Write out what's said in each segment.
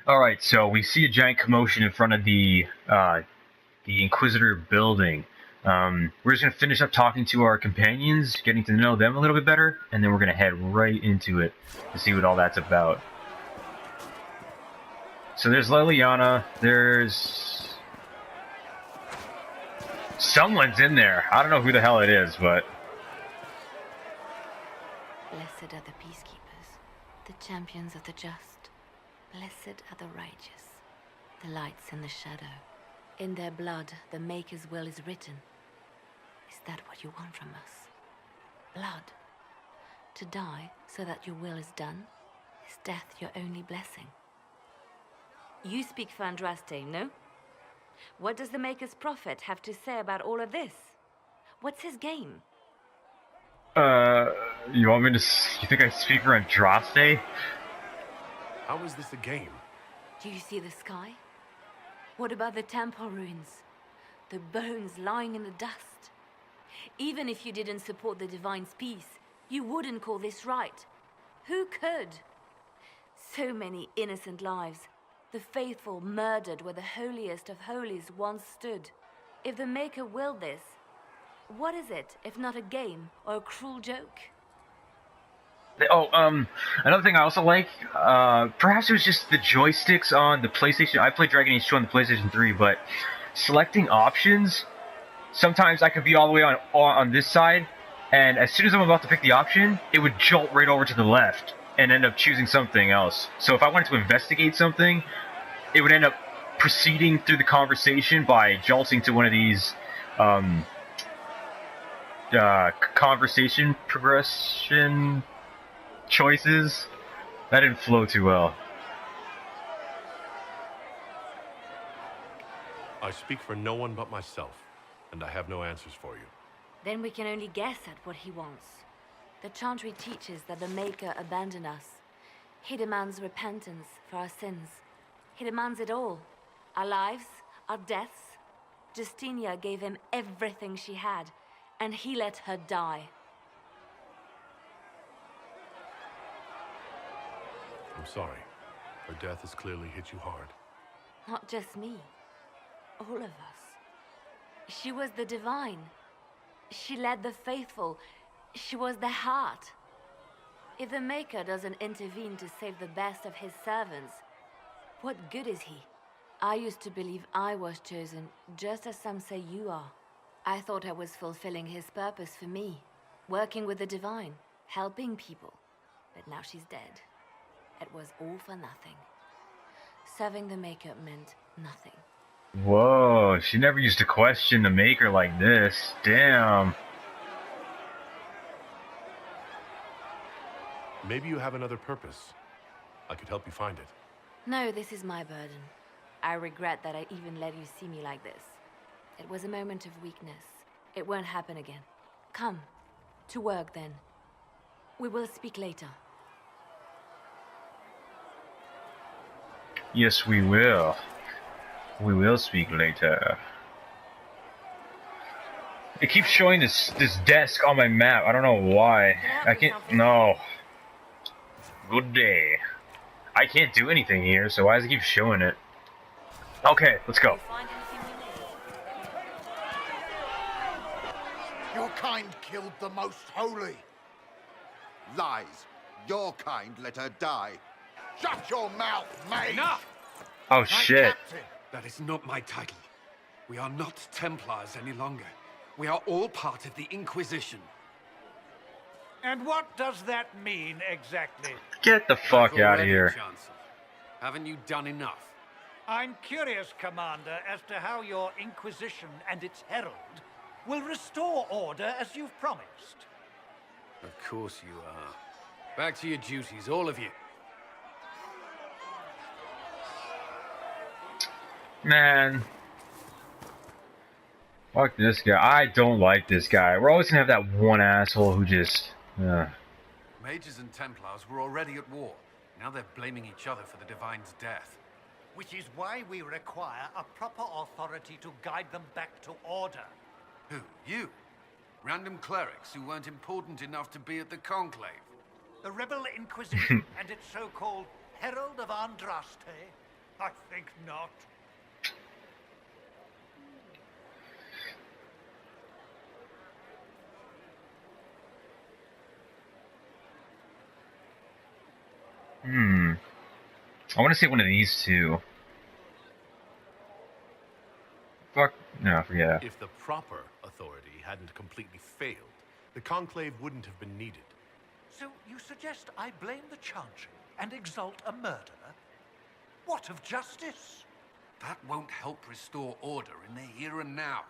All right, so we see a giant commotion in front of the Inquisitor building. We're just gonna finish up talking to our companions, getting to know them a little bit better, and then we're gonna head right into it to see what all that's about. So there's Leliana. There's someone's in there. I don't know who the hell it is, but Blessed are the peacekeepers, the champions of the just. Blessed are the righteous, the lights in the shadow. In their blood, the Maker's will is written. Is that what you want from us? Blood. To die so that your will is done? Is death your only blessing? You speak for Andraste, no? What does the Maker's prophet have to say about all of this? What's his game? you want me to? You think I speak for Andraste? How is this a game? Do you see the sky? What about the temple ruins? The bones lying in the dust? Even if you didn't support the Divine's peace, you wouldn't call this right. Who could? So many innocent lives. The faithful murdered where the holiest of holies once stood. If the Maker willed this, what is it if not a game or a cruel joke? Another thing I also like, perhaps it was just the joysticks on the PlayStation. I played Dragon Age 2 on the PlayStation 3, but selecting options, sometimes I could be all the way on this side, and as soon as I'm about to pick the option, it would jolt right over to the left and end up choosing something else. So if I wanted to investigate something, it would end up proceeding through the conversation by jolting to one of these conversation progression choices. That didn't flow too well. I speak for no one but myself, and I have no answers for you. Then we can only guess at what he wants. The Chantry teaches that the Maker abandoned us. He demands repentance for our sins. He demands it all. Our lives, our deaths. Justinia gave him everything she had, and he let her die. I'm sorry. Her death has clearly hit you hard. Not just me. All of us. She was the Divine. She led the faithful. She was their heart. If the Maker doesn't intervene to save the best of his servants, what good is he? I used to believe I was chosen, just as some say you are. I thought I was fulfilling his purpose for me, working with the Divine, helping people. But now she's dead. It was all for nothing. Serving the Maker meant nothing. Whoa, she never used to question the Maker like this. Damn. Maybe you have another purpose. I could help you find it. No, this is my burden. I regret that I even let you see me like this. It was a moment of weakness. It won't happen again. Come, to work then. We will speak later. Yes, we will. We will speak later. It keeps showing this desk on my map. I don't know why. I can't. No. Good day. I can't do anything here, so why does it keep showing it? Okay, let's go. Your kind killed the most holy. Lies. Your kind let her die. Shut your mouth, mate! Enough! Oh shit. Captain. That is not my title. We are not Templars any longer. We are all part of the Inquisition. And what does that mean exactly? Get the fuck out of Already, here. Chancellor. Haven't you done enough? I'm curious, Commander, as to how your Inquisition and its herald will restore order as you've promised. Of course you are. Back to your duties, all of you. Man. Fuck this guy. I don't like this guy. We're always gonna have that one asshole who just... Mages and Templars were already at war. Now they're blaming each other for the Divine's death. Which is why we require a proper authority to guide them back to order. Who? You? Random clerics who weren't important enough to be at the Conclave. The Rebel Inquisition and its so-called Herald of Andraste I think not. I want to say one of these two. Fuck. No, forget it. If the proper authority hadn't completely failed, the Conclave wouldn't have been needed. So you suggest I blame the Chantry and exalt a murderer? What of justice? That won't help restore order in the here and now.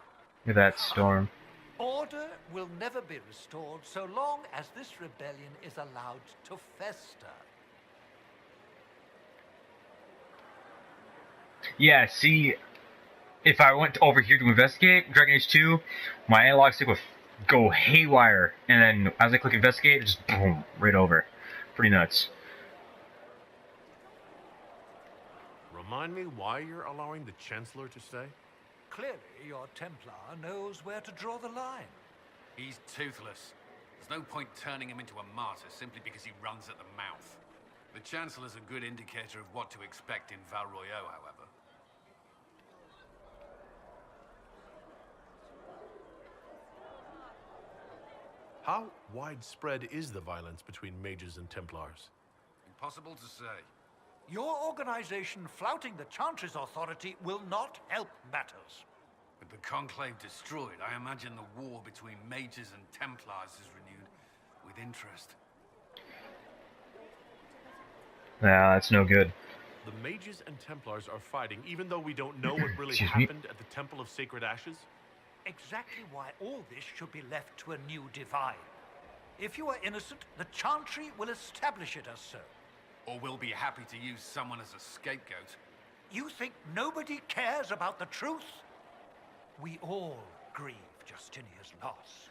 Look at that storm. Order will never be restored so long as this rebellion is allowed to fester. Yeah, see, if I went over here to investigate Dragon Age 2, my analog stick would go haywire, and then as I click investigate, it just boom, right over. Pretty nuts. Remind me why you're allowing the Chancellor to stay? Clearly, your Templar knows where to draw the line. He's toothless. There's no point turning him into a martyr simply because he runs at the mouth. The Chancellor's a good indicator of what to expect in Val Royeaux, however. How widespread is the violence between mages and Templars? Impossible to say. Your organization flouting the Chantry's authority will not help matters. With the Conclave destroyed, I imagine the war between mages and Templars is renewed with interest. Nah, that's no good. The mages and Templars are fighting even though we don't know what really Excuse me? happened at the Temple of Sacred Ashes? Exactly why all this should be left to a new divine. If you are innocent, the Chantry will establish it as so. Or we'll be happy to use someone as a scapegoat. You think nobody cares about the truth? We all grieve Justinia's loss.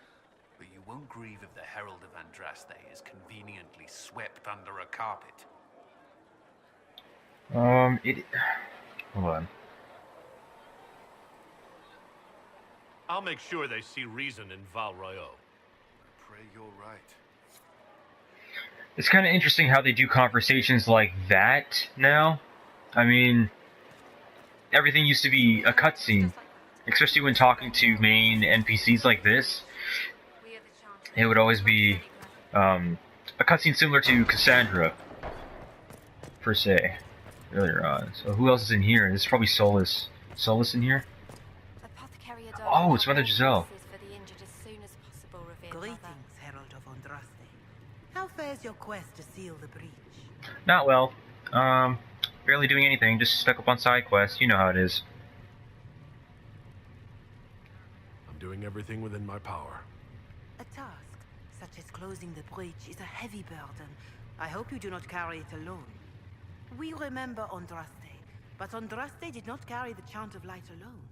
But you won't grieve if the Herald of Andraste is conveniently swept under a carpet. Hold on. I'll make sure they see reason in Val Royeaux. Pray you're right. It's kind of interesting how they do conversations like that now. I mean, everything used to be a cutscene, especially when talking to main NPCs like this. It would always be a cutscene similar to Cassandra, per se, earlier on. So who else is in here? This is probably Solus. Solus in here? Oh, it's Mother Giselle. Greetings, Herald of Andraste. How fares your quest to seal the breach? Not well. Barely doing anything, just stuck up on side quests. You know how it is. I'm doing everything within my power. A task, such as closing the breach, is a heavy burden. I hope you do not carry it alone. We remember Andraste, but Andraste did not carry the Chant of Light alone.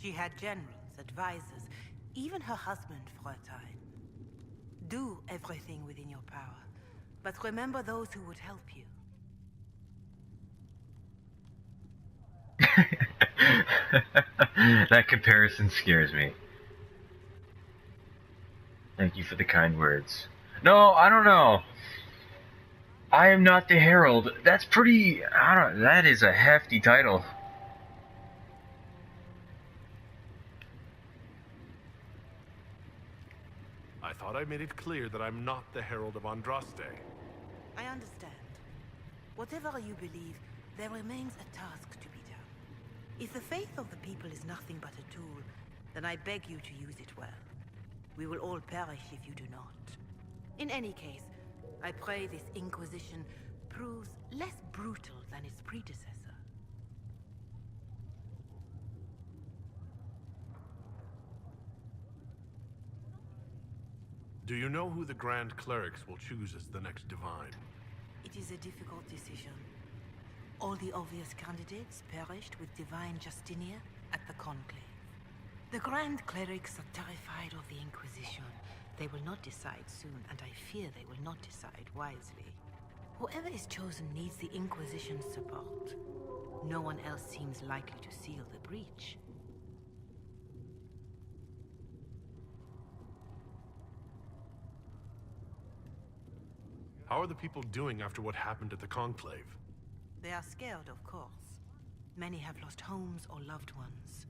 She had generals, advisors, even her husband for a time. Do everything within your power, but remember those who would help you. That comparison scares me. Thank you for the kind words. No, I don't know. I am not the Herald. That's pretty... that is a hefty title. I thought I made it clear that I'm not the Herald of Andraste. I understand. Whatever you believe, there remains a task to be done. If the faith of the people is nothing but a tool, then I beg you to use it well. We will all perish if you do not. In any case, I pray this Inquisition proves less brutal than its predecessor. Do you know who the Grand Clerics will choose as the next Divine? It is a difficult decision. All the obvious candidates perished with Divine Justinia at the Conclave. The Grand Clerics are terrified of the Inquisition. They will not decide soon, and I fear they will not decide wisely. Whoever is chosen needs the Inquisition's support. No one else seems likely to seal the breach. How are the people doing after what happened at the Conclave? They are scared, of course. Many have lost homes or loved ones.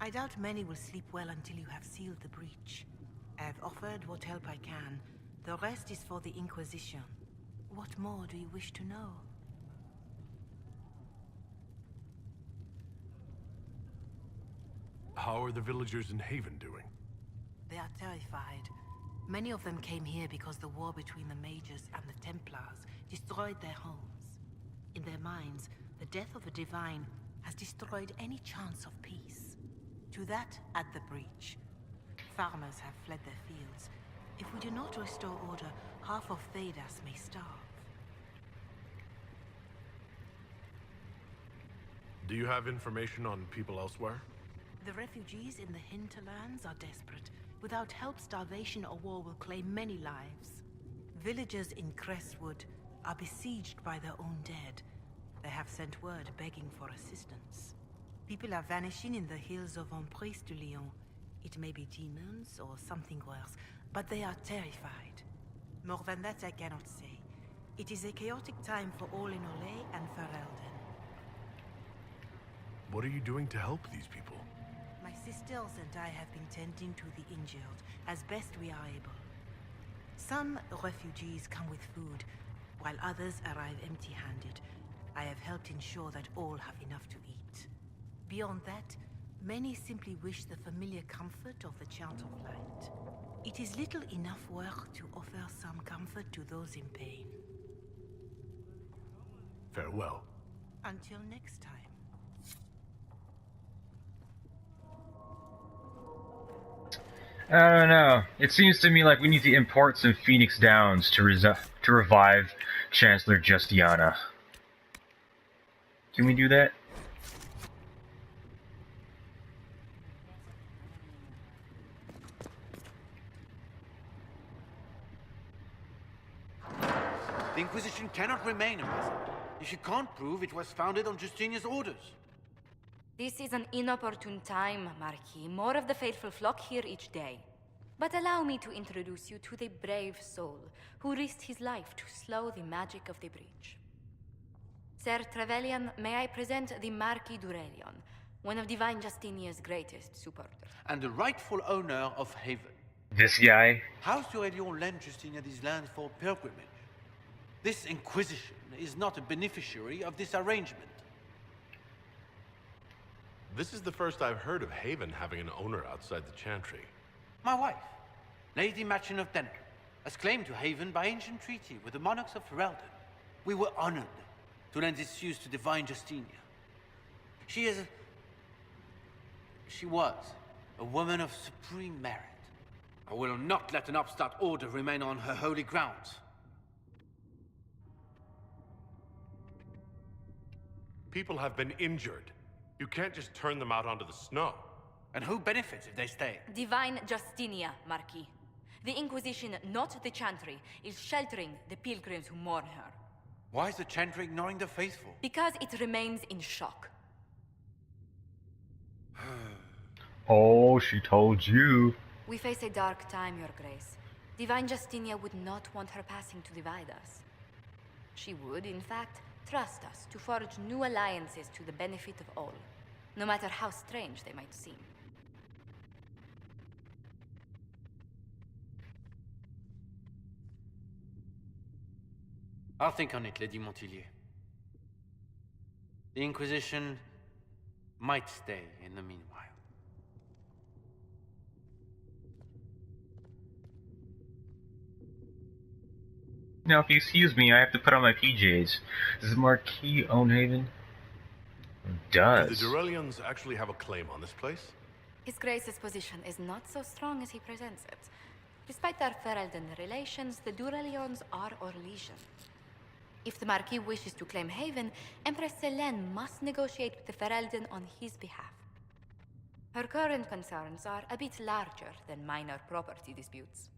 I doubt many will sleep well until you have sealed the breach. I have offered what help I can. The rest is for the Inquisition. What more do you wish to know? How are the villagers in Haven doing? They are terrified. Many of them came here because the war between the Mages and the Templars destroyed their homes. In their minds, the death of a divine has destroyed any chance of peace. To that, add the breach. Farmers have fled their fields. If we do not restore order, half of Thedas may starve. Do you have information on people elsewhere? The refugees in the hinterlands are desperate. Without help, starvation or war will claim many lives. Villagers in Crestwood are besieged by their own dead. They have sent word begging for assistance. People are vanishing in the hills of Emprise de Lyon. It may be demons or something worse, but they are terrified. More than that I cannot say. It is a chaotic time for all in Olay and Ferelden. What are you doing to help these people? My sisters and I have been tending to the injured as best we are able. Some refugees come with food, while others arrive empty-handed. I have helped ensure that all have enough to eat. Beyond that, many simply wish the familiar comfort of the Chant of Light. It is little enough work to offer some comfort to those in pain. Farewell. Until next time. I don't know. It seems to me like we need to import some Phoenix Downs to revive Chancellor Justiana. Can we do that? The Inquisition cannot remain imprisoned if you can't prove it was founded on Justinia's orders. This is an inopportune time, Marquis. More of the faithful flock here each day. But allow me to introduce you to the brave soul who risked his life to slow the magic of the breach. Sir Trevelyan, may I present the Marquis d'Aurelion, one of Divine Justinia's greatest supporters. And the rightful owner of Haven. This guy? House d'Aurelion lent Justinia these lands for pilgrimage. This Inquisition is not a beneficiary of this arrangement. This is the first I've heard of Haven having an owner outside the Chantry. My wife, Lady Machin of Denner, has claimed to Haven by ancient treaty with the monarchs of Ferelden. We were honored to lend this use to Divine Justinia. She was a woman of supreme merit. I will not let an upstart order remain on her holy grounds. People have been injured. You can't just turn them out onto the snow. And who benefits if they stay? Divine Justinia, Marquis. The Inquisition, not the Chantry, is sheltering the pilgrims who mourn her. Why is the Chantry ignoring the faithful? Because it remains in shock. Oh, she told you. We face a dark time, Your Grace. Divine Justinia would not want her passing to divide us. She would, in fact, trust us to forge new alliances to the benefit of all, no matter how strange they might seem. I'll think on it, Lady Montillier. The Inquisition might stay in the meanwhile. Now, if you excuse me, I have to put on my PJs. Does the Marquis own Haven? It does. Do the Durelians actually have a claim on this place? His Grace's position is not so strong as he presents it. Despite their Ferelden relations, the Durelions are Orlesian. If the Marquis wishes to claim Haven, Empress Selene must negotiate with the Ferelden on his behalf. Her current concerns are a bit larger than minor property disputes.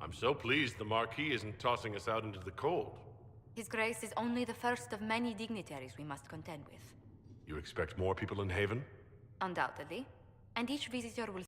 I'm so pleased the Marquis isn't tossing us out into the cold. His Grace is only the first of many dignitaries we must contend with. You expect more people in Haven? Undoubtedly. And each visitor will